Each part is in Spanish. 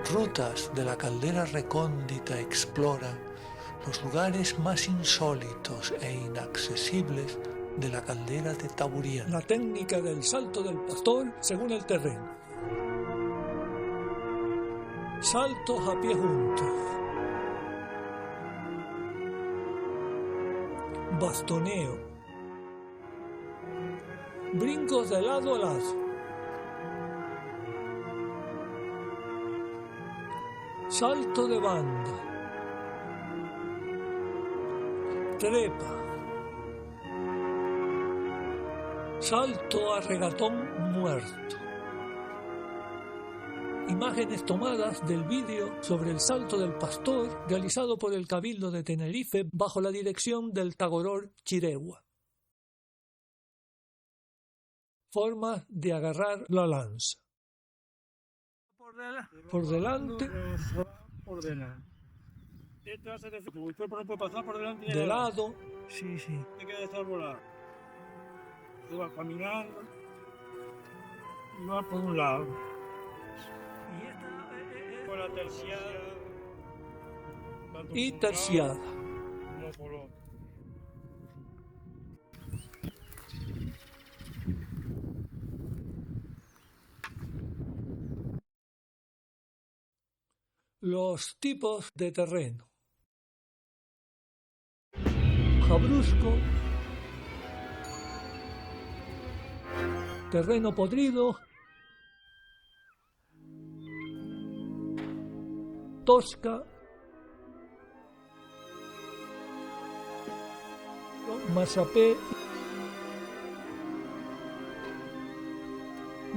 Rutas de la caldera recóndita explora los lugares más insólitos e inaccesibles de la caldera de Taburiente. La técnica del salto del pastor según el terreno. Saltos a pie juntos. Bastoneo. Brincos de lado a lado. Salto de banda. Trepa. Salto a regatón muerto. Imágenes tomadas del vídeo sobre el salto del pastor realizado por el Cabildo de Tenerife bajo la dirección del Tagoror Chiregua. Formas de agarrar la lanza. Por delante. Por delante. Esto hace de tu cuerpo no puede pasar por delante. De lado. Sí. Te queda estar volado. Tú vas caminando y vas por un lado. Y esta Con la terciada. y terciada. Como por otro. Los tipos de terreno. Jabrusco. Terreno podrido. Tosca. Masapé.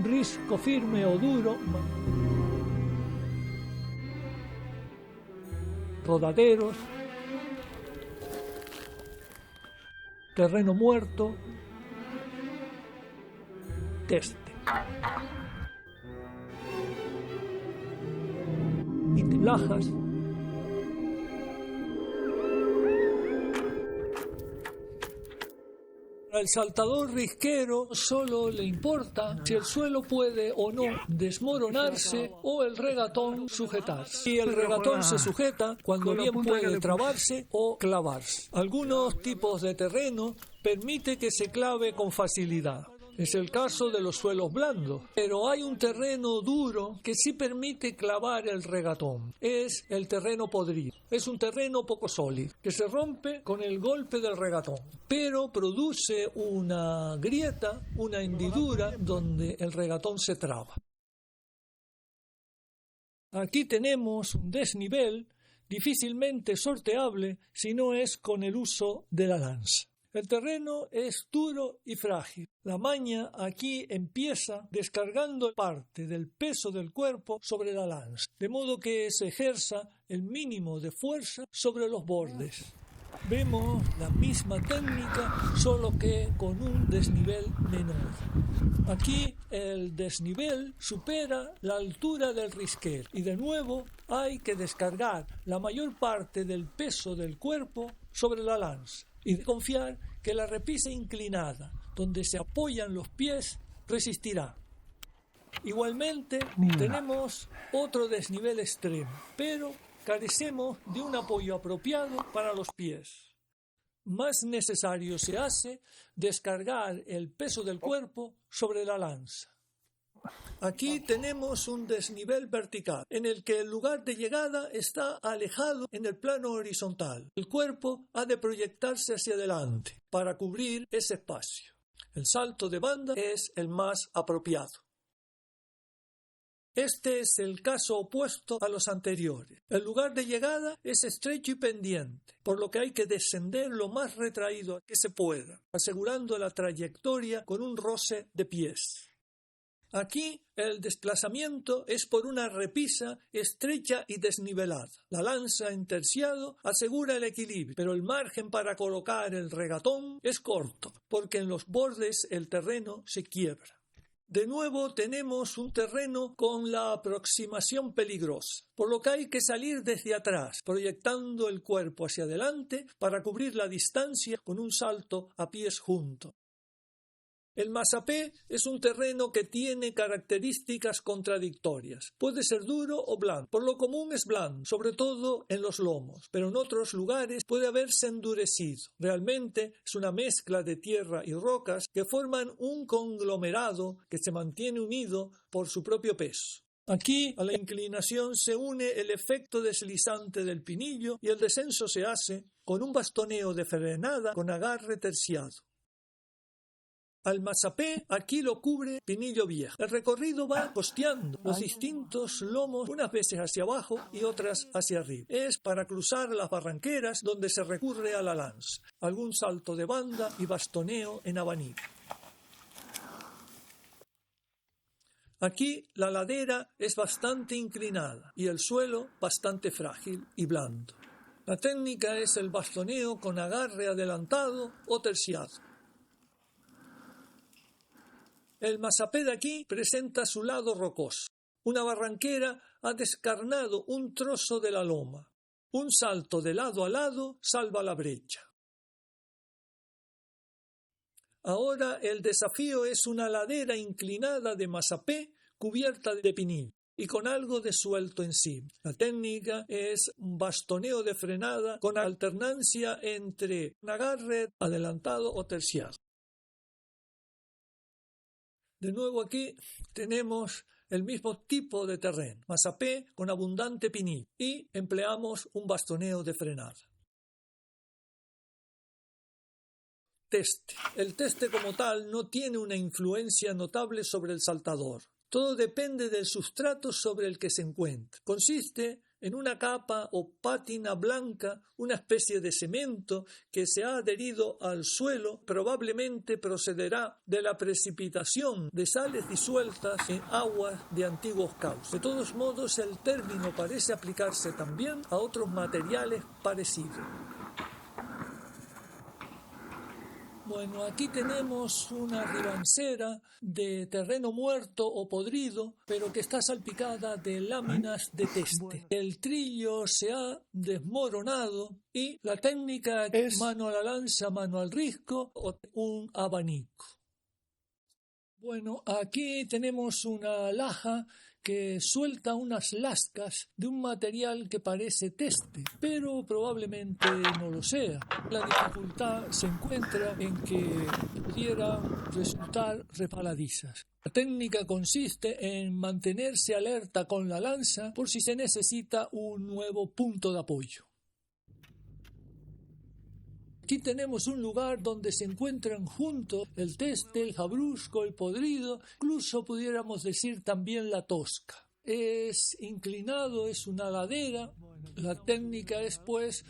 Risco firme o duro. Rodaderos. Terreno muerto. Teste. Y lajas. Al saltador risquero solo le importa si el suelo puede o no desmoronarse o el regatón sujetarse. Y el regatón se sujeta cuando bien puede trabarse o clavarse. Algunos tipos de terreno permite que se clave con facilidad. Es el caso de los suelos blandos, pero hay un terreno duro que sí permite clavar el regatón. Es el terreno podrido. Es un terreno poco sólido, que se rompe con el golpe del regatón, pero produce una grieta, una hendidura donde el regatón se traba. Aquí tenemos un desnivel difícilmente sorteable si no es con el uso de la lanza. El terreno es duro y frágil. La maña aquí empieza descargando parte del peso del cuerpo sobre la lanza, de modo que se ejerza el mínimo de fuerza sobre los bordes. Vemos la misma técnica, solo que con un desnivel menor. Aquí el desnivel supera la altura del risquero y de nuevo hay que descargar la mayor parte del peso del cuerpo sobre la lanza y confiar que la repisa inclinada, donde se apoyan los pies, resistirá. Igualmente tenemos otro desnivel extremo, pero carecemos de un apoyo apropiado para los pies. Más necesario se hace descargar el peso del cuerpo sobre la lanza. Aquí tenemos un desnivel vertical, en el que el lugar de llegada está alejado en el plano horizontal. El cuerpo ha de proyectarse hacia adelante para cubrir ese espacio. El salto de banda es el más apropiado. Este es el caso opuesto a los anteriores. El lugar de llegada es estrecho y pendiente, por lo que hay que descender lo más retraído que se pueda, asegurando la trayectoria con un roce de pies. Aquí el desplazamiento es por una repisa estrecha y desnivelada. La lanza en terciado asegura el equilibrio, pero el margen para colocar el regatón es corto, porque en los bordes el terreno se quiebra. De nuevo tenemos un terreno con la aproximación peligrosa, por lo que hay que salir desde atrás, proyectando el cuerpo hacia adelante para cubrir la distancia con un salto a pies juntos. El Mazapé es un terreno que tiene características contradictorias. Puede ser duro o blando. Por lo común es blando, sobre todo en los lomos, pero en otros lugares puede haberse endurecido. Realmente es una mezcla de tierra y rocas que forman un conglomerado que se mantiene unido por su propio peso. Aquí a la inclinación se une el efecto deslizante del pinillo y el descenso se hace con un bastoneo de frenada con agarre terciado. Al Mazapé aquí lo cubre Pinillo Viejo. El recorrido va costeando los distintos lomos, unas veces hacia abajo y otras hacia arriba. Es para cruzar las barranqueras donde se recurre a la lanza, algún salto de banda y bastoneo en abanico. Aquí la ladera es bastante inclinada y el suelo bastante frágil y blando. La técnica es el bastoneo con agarre adelantado o terciado. El Mazapé de aquí presenta su lado rocoso. Una barranquera ha descarnado un trozo de la loma. Un salto de lado a lado salva la brecha. Ahora el desafío es una ladera inclinada de Mazapé cubierta de pinillo y con algo de suelto encima. La técnica es un bastoneo de frenada con alternancia entre un agarre adelantado o terciado. De nuevo aquí tenemos el mismo tipo de terreno, Mazapé con abundante pinillo, y empleamos un bastoneo de frenada. Teste. El teste como tal no tiene una influencia notable sobre el saltador. Todo depende del sustrato sobre el que se encuentra. Consiste en una capa o pátina blanca, una especie de cemento que se ha adherido al suelo, probablemente procederá de la precipitación de sales disueltas en aguas de antiguos cauces. De todos modos, el término parece aplicarse también a otros materiales parecidos. Bueno, aquí tenemos una ribancera de terreno muerto o podrido, pero que está salpicada de láminas de teste. El trillo se ha desmoronado y la técnica es mano a la lanza, mano al risco o un abanico. Bueno, aquí tenemos una laja que suelta unas lascas de un material que parece teste, pero probablemente no lo sea. La dificultad se encuentra en que pudieran resultar resbaladizas. La técnica consiste en mantenerse alerta con la lanza por si se necesita un nuevo punto de apoyo. Aquí tenemos un lugar donde se encuentran juntos el teste, el jabrusco, el podrido, incluso pudiéramos decir también la tosca. Es inclinado, es una ladera. La técnica es pues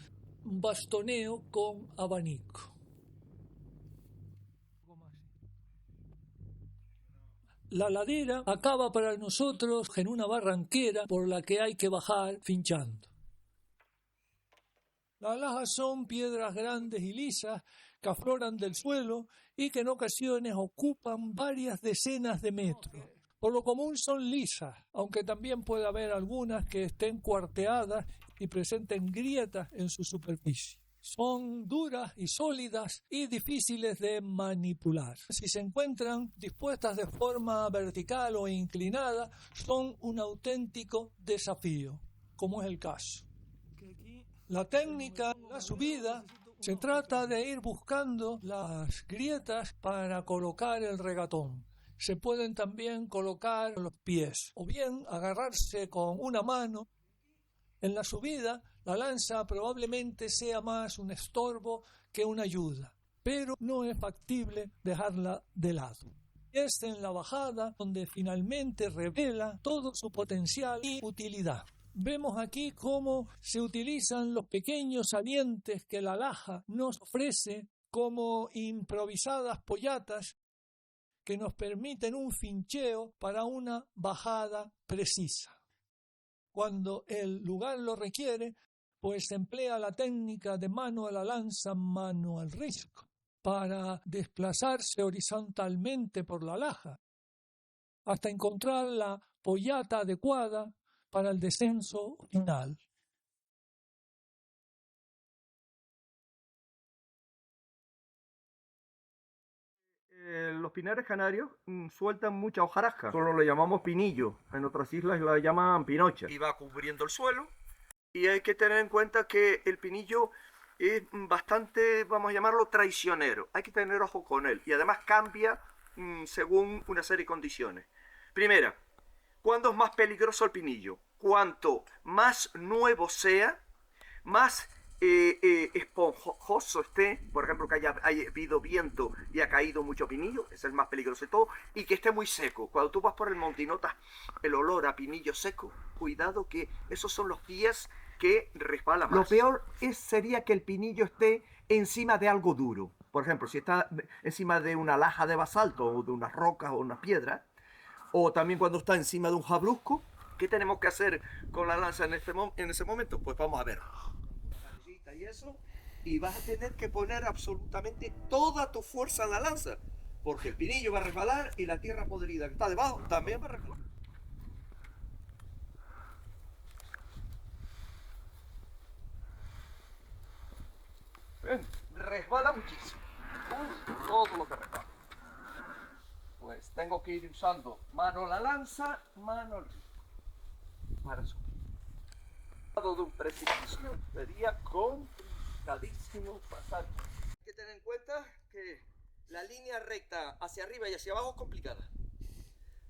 un bastoneo con abanico. La ladera acaba para nosotros en una barranquera por la que hay que bajar finchando. Las lajas son piedras grandes y lisas que afloran del suelo y que en ocasiones ocupan varias decenas de metros. Por lo común son lisas, aunque también puede haber algunas que estén cuarteadas y presenten grietas en su superficie. Son duras y sólidas y difíciles de manipular. Si se encuentran dispuestas de forma vertical o inclinada, son un auténtico desafío, como es el caso. La técnica, la subida, se trata de ir buscando las grietas para colocar el regatón. Se pueden también colocar los pies o bien agarrarse con una mano. En la subida, la lanza probablemente sea más un estorbo que una ayuda, pero no es factible dejarla de lado. Es en la bajada donde finalmente revela todo su potencial y utilidad. Vemos aquí cómo se utilizan los pequeños salientes que la laja nos ofrece como improvisadas pollatas que nos permiten un fincheo para una bajada precisa. Cuando el lugar lo requiere, pues se emplea la técnica de mano a la lanza, mano al risco, para desplazarse horizontalmente por la laja, hasta encontrar la pollata adecuada para el descenso final. Los pinares canarios sueltan mucha hojarasca. Solo lo llamamos pinillo. En otras islas la llaman pinocha. Y va cubriendo el suelo. Y hay que tener en cuenta que el pinillo es bastante, vamos a llamarlo, traicionero. Hay que tener ojo con él. Y además cambia según una serie de condiciones. Primera, ¿cuándo es más peligroso el pinillo? Cuanto más nuevo sea, más esponjoso esté, por ejemplo, que haya habido viento y ha caído mucho pinillo, es el más peligroso de todo, y que esté muy seco. Cuando tú vas por el monte y notas el olor a pinillo seco, cuidado que esos son los pies que resbalan más. Lo peor sería que el pinillo esté encima de algo duro. Por ejemplo, si está encima de una laja de basalto o de unas rocas o unas piedras, o también cuando está encima de un jabrusco. ¿Qué tenemos que hacer con la lanza en ese momento? Pues vamos a ver. Y eso, y vas a tener que poner absolutamente toda tu fuerza en la lanza, porque el pinillo va a resbalar y la tierra podrida que está debajo también va a resbalar. Bien, resbala muchísimo. Todo lo que resbala. Pues tengo que ir usando mano la lanza, mano el rico para subir. De un precipicio sería complicadísimo pasar. Hay que tener en cuenta que la línea recta hacia arriba y hacia abajo es complicada,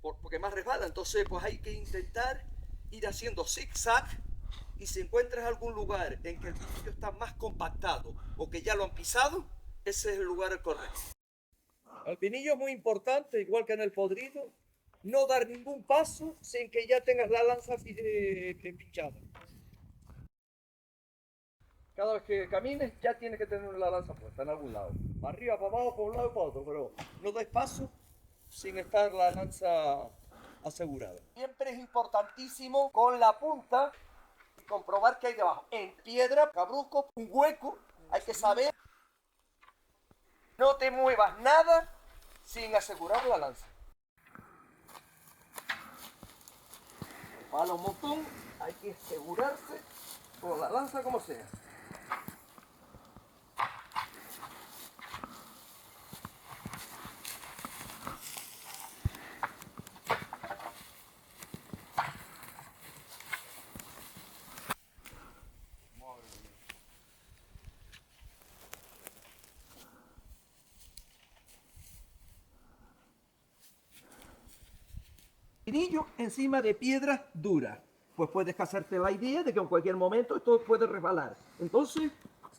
porque más resbala. Entonces pues hay que intentar ir haciendo zigzag, y si encuentras algún lugar en que el pinillo está más compactado o que ya lo han pisado, ese es el lugar correcto. El pinillo es muy importante, igual que en el podrido, no dar ningún paso sin que ya tengas la lanza pinchada. Cada vez que camines ya tienes que tener la lanza puesta en algún lado. Para arriba, para abajo, para un lado y para otro. Pero no des paso sin estar la lanza asegurada. Siempre es importantísimo con la punta comprobar qué hay debajo. En piedra, cabrusco, un hueco, hay que saber. No te muevas nada sin asegurar la lanza. Para un montón hay que asegurarse con la lanza como sea. Pinillo encima de piedras duras. Pues puedes hacerte la idea de que en cualquier momento esto puede resbalar. Entonces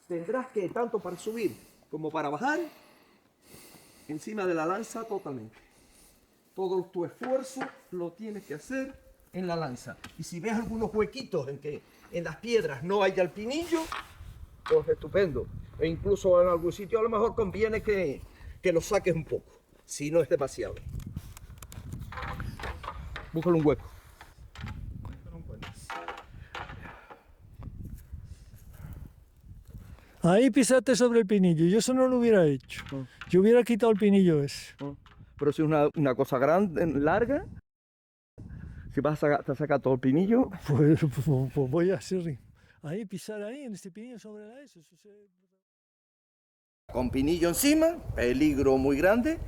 tendrás que, tanto para subir como para bajar, encima de la lanza totalmente. Todo tu esfuerzo lo tienes que hacer en la lanza. Y si ves algunos huequitos en que en las piedras no haya el pinillo, pues estupendo. E incluso en algún sitio a lo mejor conviene que lo saques un poco, si no es demasiado. Búscale un hueco. Ahí pisaste sobre el pinillo, yo eso no lo hubiera hecho. Yo hubiera quitado el pinillo ese. Pero si es una cosa grande, larga, si vas a sacar todo el pinillo, Pues voy a hacer ahí, pisar ahí, en este pinillo sobre eso. con pinillo encima, peligro muy grande,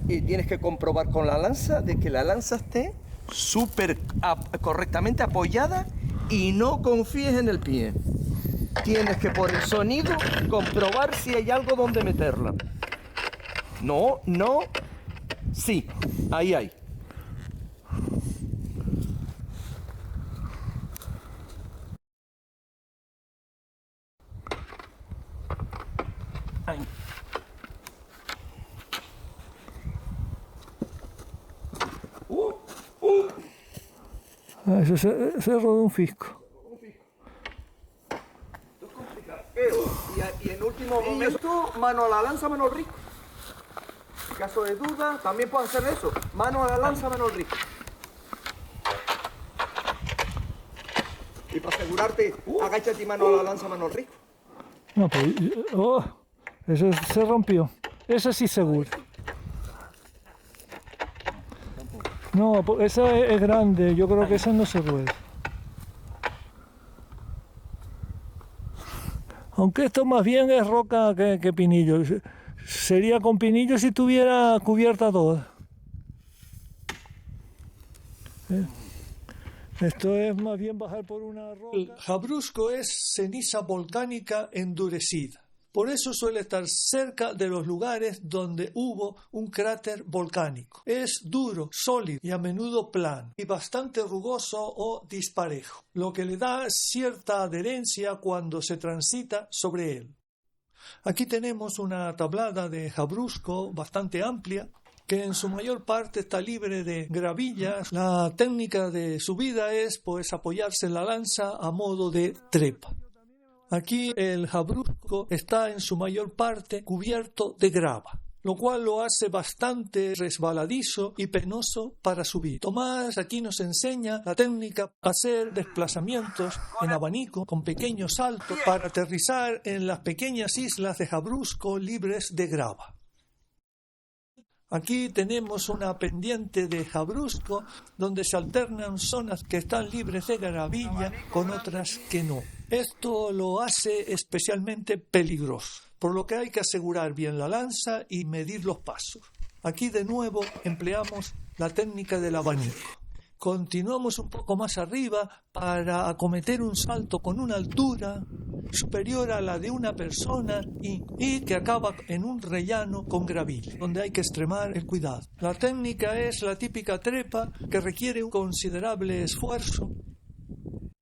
y tienes que comprobar con la lanza de que la lanza esté súper correctamente apoyada y no confíes en el pie. Tienes que por el sonido comprobar si hay algo donde meterla. No, sí, ahí hay. Ahí. Eso es cerro de un fisco. Esto es complicado. Pero, y en último momento, mano a la lanza, mano al risco. En caso de duda, también puedes hacer eso. Mano a la lanza, mano al risco. Y para asegurarte, agáchate y mano a la lanza, mano al risco. No, pues, eso se rompió. Eso sí seguro. No, esa es grande, yo creo que esa no se puede. Aunque esto más bien es roca que pinillo. Sería con pinillos si tuviera cubierta toda. Esto es más bien bajar por una roca. El Jabrusco es ceniza volcánica endurecida. Por eso suele estar cerca de los lugares donde hubo un cráter volcánico. Es duro, sólido y a menudo plano, y bastante rugoso o disparejo, lo que le da cierta adherencia cuando se transita sobre él. Aquí tenemos una tablada de Jabrusco bastante amplia, que en su mayor parte está libre de gravillas. La técnica de subida es pues apoyarse en la lanza a modo de trepa. Aquí el Jabrusco está en su mayor parte cubierto de grava, lo cual lo hace bastante resbaladizo y penoso para subir. Tomás aquí nos enseña la técnica de hacer desplazamientos en abanico con pequeños saltos para aterrizar en las pequeñas islas de Jabrusco libres de grava. Aquí tenemos una pendiente de Jabrusco donde se alternan zonas que están libres de gravilla con otras que no. Esto lo hace especialmente peligroso, por lo que hay que asegurar bien la lanza y medir los pasos. Aquí de nuevo empleamos la técnica del abanico. Continuamos un poco más arriba para acometer un salto con una altura superior a la de una persona y que acaba en un rellano con gravilla, donde hay que extremar el cuidado. La técnica es la típica trepa que requiere un considerable esfuerzo.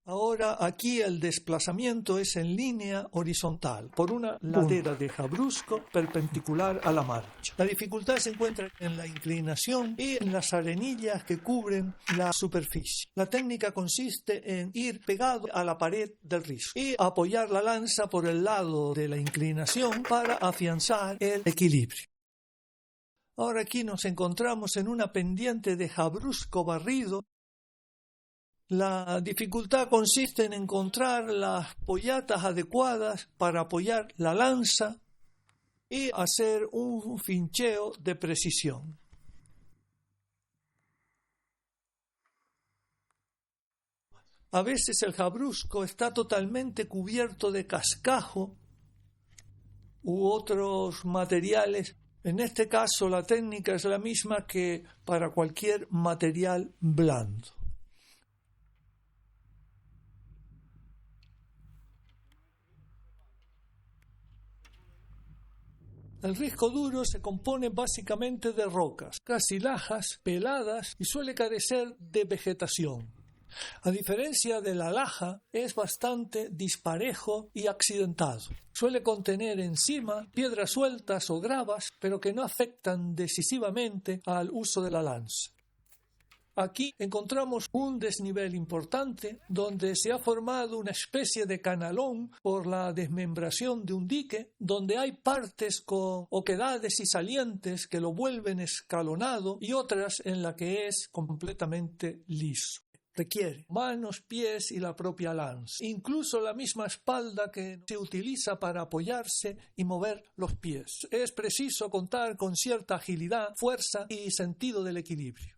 Ahora aquí el desplazamiento es en línea horizontal por una ladera de Jabrusco perpendicular a la marcha. La dificultad se encuentra en la inclinación y en las arenillas que cubren la superficie. La técnica consiste en ir pegado a la pared del risco y apoyar la lanza por el lado de la inclinación para afianzar el equilibrio. Ahora aquí nos encontramos en una pendiente de Jabrusco barrido. La dificultad consiste en encontrar las pollatas adecuadas para apoyar la lanza y hacer un fincheo de precisión. A veces el Jabrusco está totalmente cubierto de cascajo u otros materiales. En este caso la técnica es la misma que para cualquier material blando. El risco duro se compone básicamente de rocas, casi lajas, peladas y suele carecer de vegetación. A diferencia de la laja, es bastante disparejo y accidentado. Suele contener encima piedras sueltas o gravas, pero que no afectan decisivamente al uso de la lanza. Aquí encontramos un desnivel importante donde se ha formado una especie de canalón por la desmembración de un dique, donde hay partes con oquedades y salientes que lo vuelven escalonado y otras en la que es completamente liso. Requiere manos, pies y la propia lanza, incluso la misma espalda que se utiliza para apoyarse y mover los pies. Es preciso contar con cierta agilidad, fuerza y sentido del equilibrio.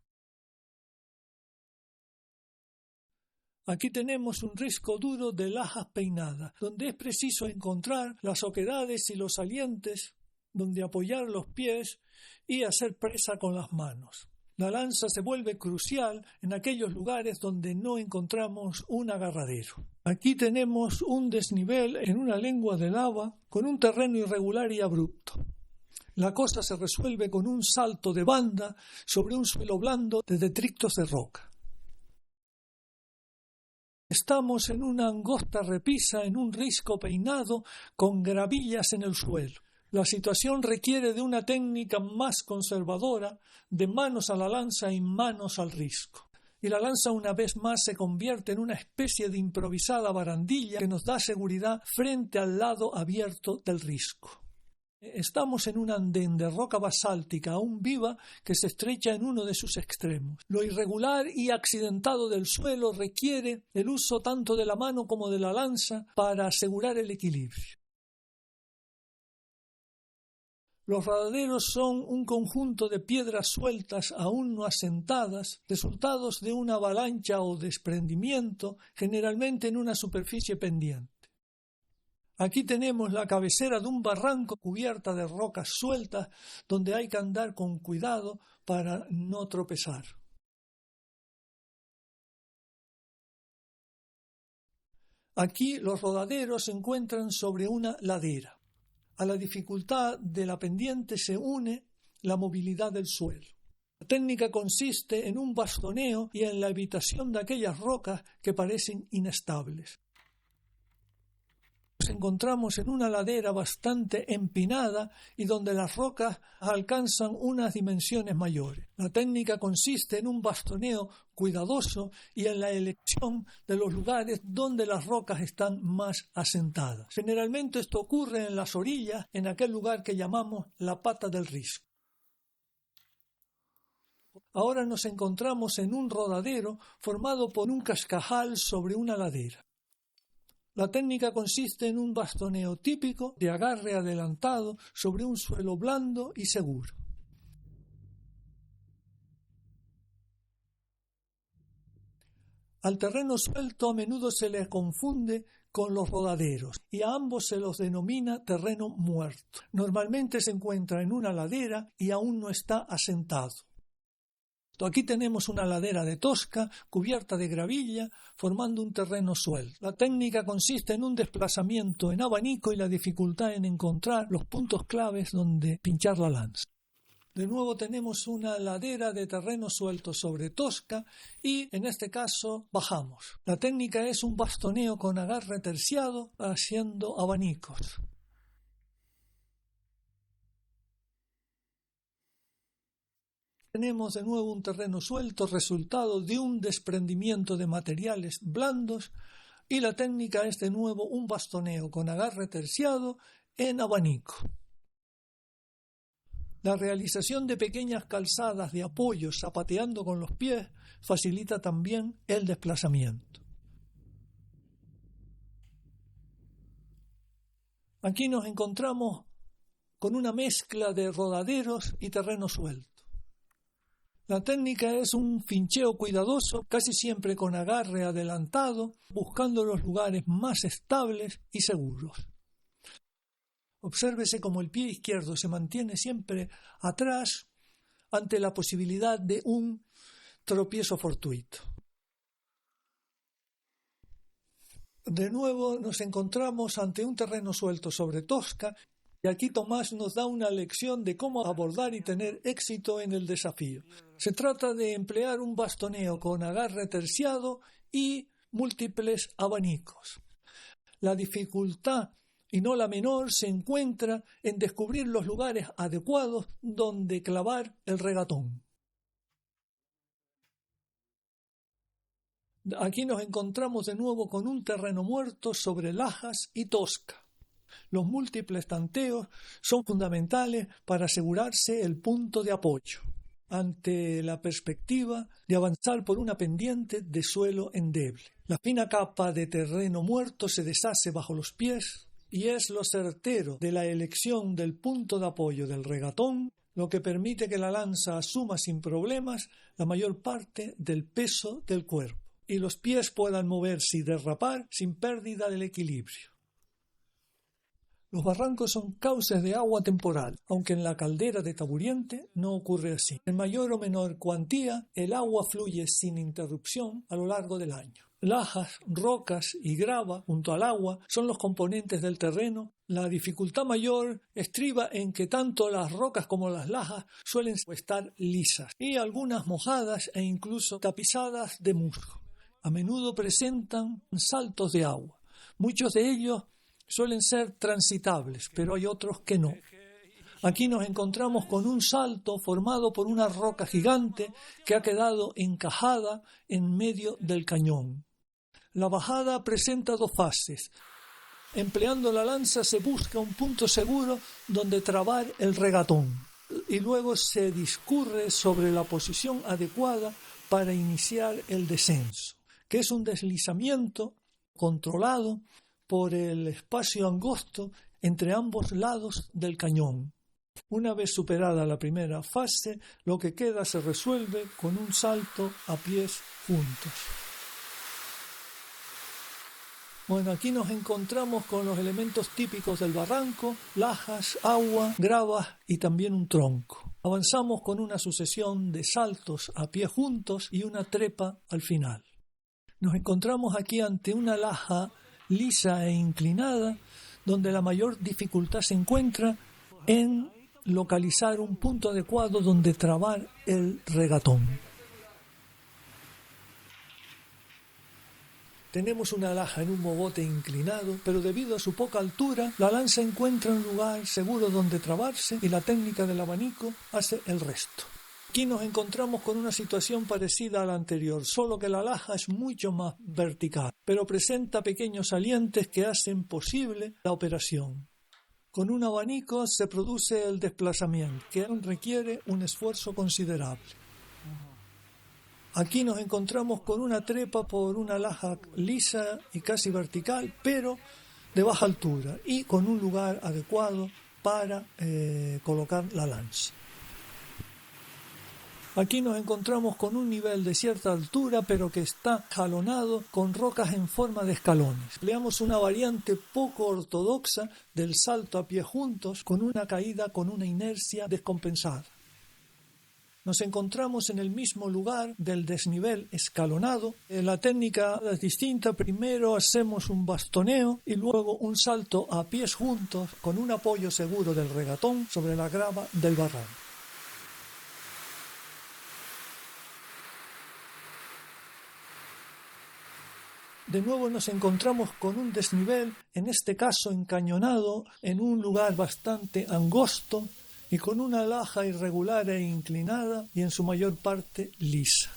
Aquí tenemos un risco duro de lajas peinadas, donde es preciso encontrar las oquedades y los salientes, donde apoyar los pies y hacer presa con las manos. La lanza se vuelve crucial en aquellos lugares donde no encontramos un agarradero. Aquí tenemos un desnivel en una lengua de lava con un terreno irregular y abrupto. La cosa se resuelve con un salto de banda sobre un suelo blando de detritos de roca. Estamos en una angosta repisa en un risco peinado con gravillas en el suelo. La situación requiere de una técnica más conservadora, de manos a la lanza y manos al risco. Y la lanza una vez más se convierte en una especie de improvisada barandilla que nos da seguridad frente al lado abierto del risco. Estamos en un andén de roca basáltica aún viva que se estrecha en uno de sus extremos. Lo irregular y accidentado del suelo requiere el uso tanto de la mano como de la lanza para asegurar el equilibrio. Los radaderos son un conjunto de piedras sueltas aún no asentadas, resultados de una avalancha o desprendimiento, generalmente en una superficie pendiente. Aquí tenemos la cabecera de un barranco cubierta de rocas sueltas donde hay que andar con cuidado para no tropezar. Aquí los rodaderos se encuentran sobre una ladera. A la dificultad de la pendiente se une la movilidad del suelo. La técnica consiste en un bastoneo y en la evitación de aquellas rocas que parecen inestables. Nos encontramos en una ladera bastante empinada y donde las rocas alcanzan unas dimensiones mayores. La técnica consiste en un bastoneo cuidadoso y en la elección de los lugares donde las rocas están más asentadas. Generalmente esto ocurre en las orillas, en aquel lugar que llamamos la pata del risco. Ahora nos encontramos en un rodadero formado por un cascajal sobre una ladera. La técnica consiste en un bastoneo típico de agarre adelantado sobre un suelo blando y seguro. Al terreno suelto a menudo se le confunde con los rodaderos y a ambos se los denomina terreno muerto. Normalmente se encuentra en una ladera y aún no está asentado. Aquí tenemos una ladera de tosca cubierta de gravilla formando un terreno suelto. La técnica consiste en un desplazamiento en abanico y la dificultad en encontrar los puntos claves donde pinchar la lanza. De nuevo tenemos una ladera de terreno suelto sobre tosca y en este caso bajamos. La técnica es un bastoneo con agarre terciado haciendo abanicos. Tenemos de nuevo un terreno suelto resultado de un desprendimiento de materiales blandos y la técnica es de nuevo un bastoneo con agarre terciado en abanico. La realización de pequeñas calzadas de apoyo zapateando con los pies facilita también el desplazamiento. Aquí nos encontramos con una mezcla de rodaderos y terreno suelto. La técnica es un fincheo cuidadoso, casi siempre con agarre adelantado, buscando los lugares más estables y seguros. Obsérvese cómo el pie izquierdo se mantiene siempre atrás ante la posibilidad de un tropiezo fortuito. De nuevo nos encontramos ante un terreno suelto sobre tosca y aquí Tomás nos da una lección de cómo abordar y tener éxito en el desafío. Se trata de emplear un bastoneo con agarre terciado y múltiples abanicos. La dificultad, y no la menor, se encuentra en descubrir los lugares adecuados donde clavar el regatón. Aquí nos encontramos de nuevo con un terreno muerto sobre lajas y tosca. Los múltiples tanteos son fundamentales para asegurarse el punto de apoyo ante la perspectiva de avanzar por una pendiente de suelo endeble. La fina capa de terreno muerto se deshace bajo los pies y es lo certero de la elección del punto de apoyo del regatón lo que permite que la lanza asuma sin problemas la mayor parte del peso del cuerpo y los pies puedan moverse y derrapar sin pérdida del equilibrio. Los barrancos son cauces de agua temporal, aunque en la caldera de Taburiente no ocurre así. En mayor o menor cuantía, el agua fluye sin interrupción a lo largo del año. Lajas, rocas y grava junto al agua son los componentes del terreno. La dificultad mayor estriba en que tanto las rocas como las lajas suelen estar lisas y algunas mojadas e incluso tapizadas de musgo. A menudo presentan saltos de agua. Muchos de ellos suelen ser transitables, pero hay otros que no. Aquí nos encontramos con un salto formado por una roca gigante que ha quedado encajada en medio del cañón. La bajada presenta dos fases. Empleando la lanza se busca un punto seguro donde trabar el regatón y luego se discurre sobre la posición adecuada para iniciar el descenso, que es un deslizamiento controlado por el espacio angosto entre ambos lados del cañón. Una vez superada la primera fase, lo que queda se resuelve con un salto a pies juntos. Bueno, aquí nos encontramos con los elementos típicos del barranco: lajas, agua, gravas y también un tronco. Avanzamos con una sucesión de saltos a pie juntos y una trepa al final. Nos encontramos aquí ante una laja lisa e inclinada, donde la mayor dificultad se encuentra en localizar un punto adecuado donde trabar el regatón. Tenemos una laja en un mogote inclinado, pero debido a su poca altura, la lanza encuentra un lugar seguro donde trabarse y la técnica del abanico hace el resto. Aquí nos encontramos con una situación parecida a la anterior, solo que la laja es mucho más vertical, pero presenta pequeños salientes que hacen posible la operación. Con un abanico se produce el desplazamiento, que requiere un esfuerzo considerable. Aquí nos encontramos con una trepa por una laja lisa y casi vertical, pero de baja altura y con un lugar adecuado para colocar la lanza. Aquí nos encontramos con un nivel de cierta altura, pero que está jalonado con rocas en forma de escalones. Veamos una variante poco ortodoxa del salto a pie juntos, con una caída con una inercia descompensada. Nos encontramos en el mismo lugar del desnivel escalonado. La técnica es distinta. Primero hacemos un bastoneo y luego un salto a pies juntos con un apoyo seguro del regatón sobre la grava del barranco. De nuevo nos encontramos con un desnivel, en este caso encañonado, en un lugar bastante angosto y con una laja irregular e inclinada y en su mayor parte lisa.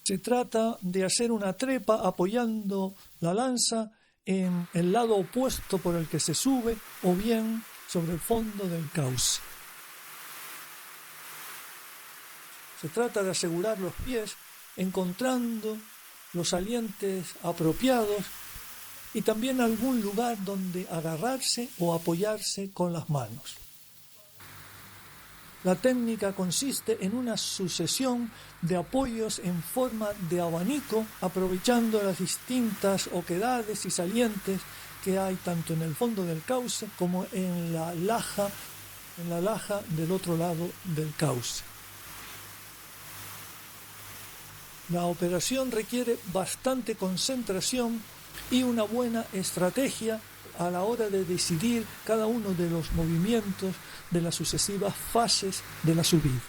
Se trata de hacer una trepa apoyando la lanza en el lado opuesto por el que se sube o bien sobre el fondo del cauce. Se trata de asegurar los pies encontrando los salientes apropiados y también algún lugar donde agarrarse o apoyarse con las manos. La técnica consiste en una sucesión de apoyos en forma de abanico, aprovechando las distintas oquedades y salientes que hay tanto en el fondo del cauce como en la laja del otro lado del cauce. La operación requiere bastante concentración y una buena estrategia a la hora de decidir cada uno de los movimientos de las sucesivas fases de la subida.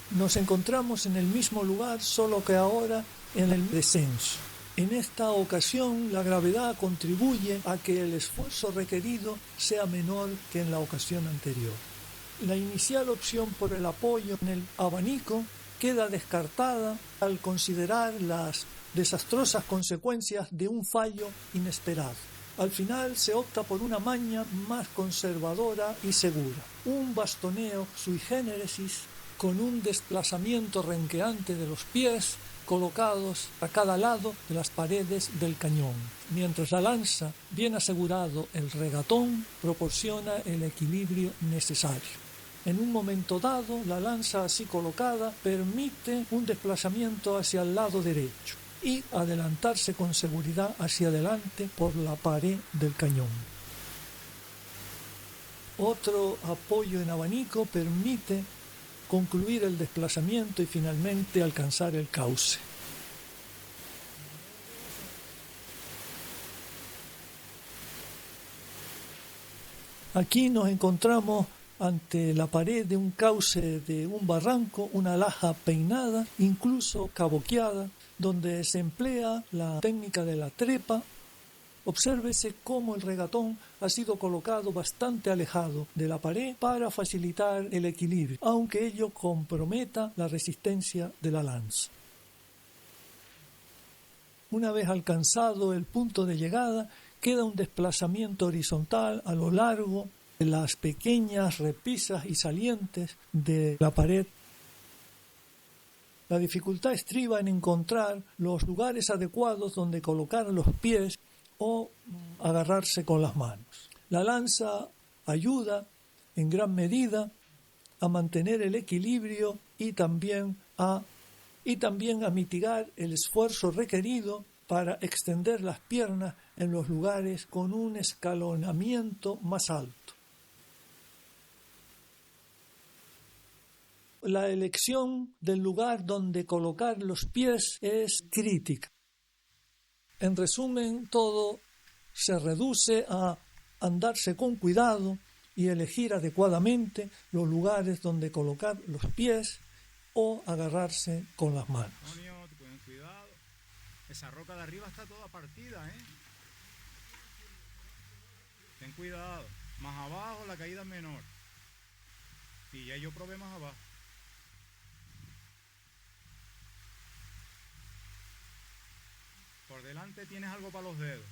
Nos encontramos en el mismo lugar, solo que ahora en el descenso. En esta ocasión, la gravedad contribuye a que el esfuerzo requerido sea menor que en la ocasión anterior. La inicial opción por el apoyo en el abanico queda descartada al considerar las desastrosas consecuencias de un fallo inesperado. Al final se opta por una maña más conservadora y segura, un bastoneo sui generis con un desplazamiento renqueante de los pies colocados a cada lado de las paredes del cañón, mientras la lanza, bien asegurado el regatón, proporciona el equilibrio necesario. En un momento dado, la lanza así colocada permite un desplazamiento hacia el lado derecho y adelantarse con seguridad hacia adelante por la pared del cañón. Otro apoyo en abanico permite concluir el desplazamiento y finalmente alcanzar el cauce. Aquí nos encontramos ante la pared de un cauce de un barranco, una laja peinada, incluso caboqueada, donde se emplea la técnica de la trepa. Obsérvese cómo el regatón ha sido colocado bastante alejado de la pared para facilitar el equilibrio, aunque ello comprometa la resistencia de la lanza. Una vez alcanzado el punto de llegada, queda un desplazamiento horizontal a lo largo de las pequeñas repisas y salientes de la pared. La dificultad estriba en encontrar los lugares adecuados donde colocar los pies o agarrarse con las manos. La lanza ayuda en gran medida a mantener el equilibrio y también a mitigar el esfuerzo requerido para extender las piernas en los lugares con un escalonamiento más alto. La elección del lugar donde colocar los pies es crítica. En resumen, todo se reduce a andarse con cuidado y elegir adecuadamente los lugares donde colocar los pies o agarrarse con las manos. Ten cuidado. Esa roca de arriba está toda partida, ¿eh? Ten cuidado. Más abajo la caída es menor. Y ya yo probé más abajo. Por delante tienes algo para los dedos.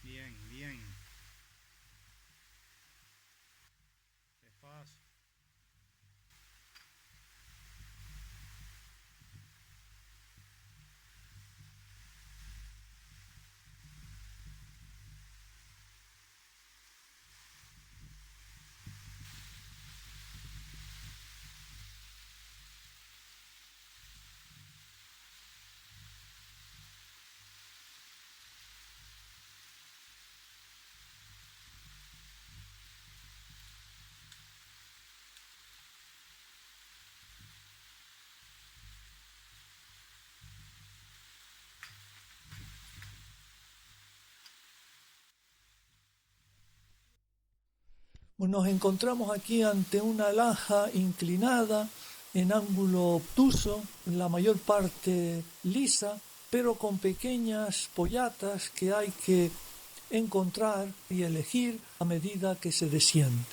Bien, bien. Despacio. Nos encontramos aquí ante una laja inclinada en ángulo obtuso, la mayor parte lisa, pero con pequeñas pollatas que hay que encontrar y elegir a medida que se desciende.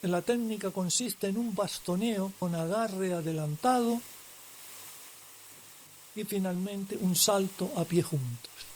La técnica consiste en un bastoneo con agarre adelantado y finalmente un salto a pie juntos.